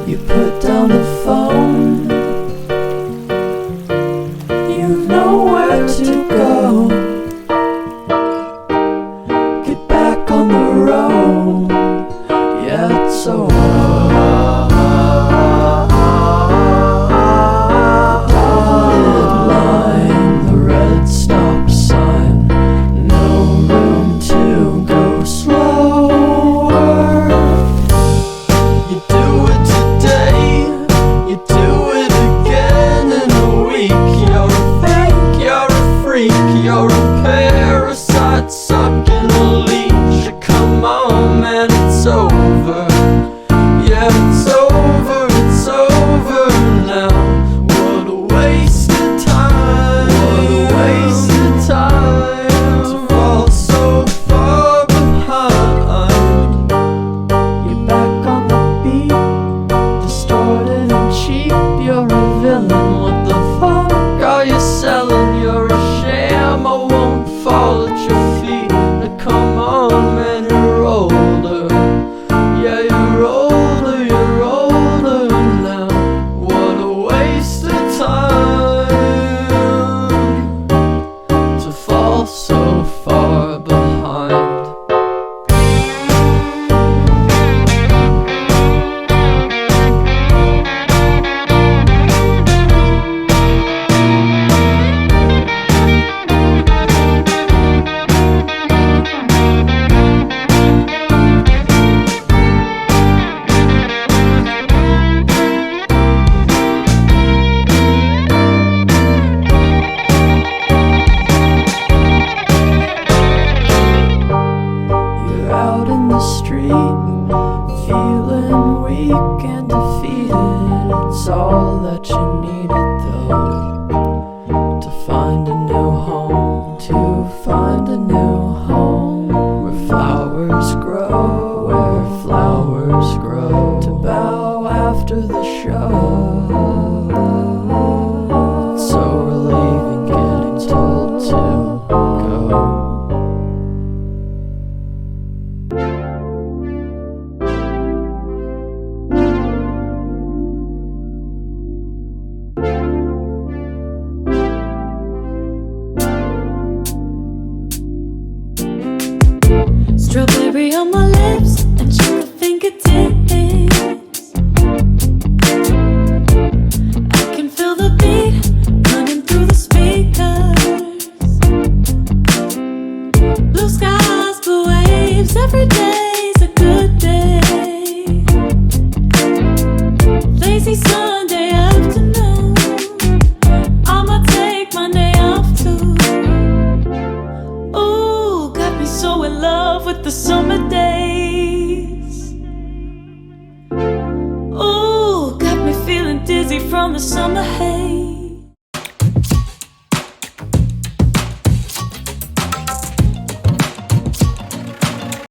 You put down the phone, you've nowhere to go. Get back on the road, yeah, it's over. You're a parasite sucking a leech. Come on, man, it's over. Yeah, it's over, it's over now. What a waste of time. What a waste of time to fall so far behind. You're back on the beat, distorted and cheap. You're a villain. What the fuck are you selling? You're a sham. I won't fall at your feet. Now come on, man, you're older. Yeah, you're older, you're older now. What a waste of time to fall so far behind. Out in the street, feeling weak and defeated. It's all that you needed though, to find a new home, to find a new home, where flowers grow, where flowers grow, to bow after the show. It's so relieving getting told to go. Strawberry on my lips and sugar fingertips. I can feel the beat running through the speakers. Blue skies, blue waves, every day's a good day. Lazy Sunday afternoon, I'ma take Monday off too. Ooh, got me so in love with the summer days. Ooh, got me feeling dizzy from the summer haze.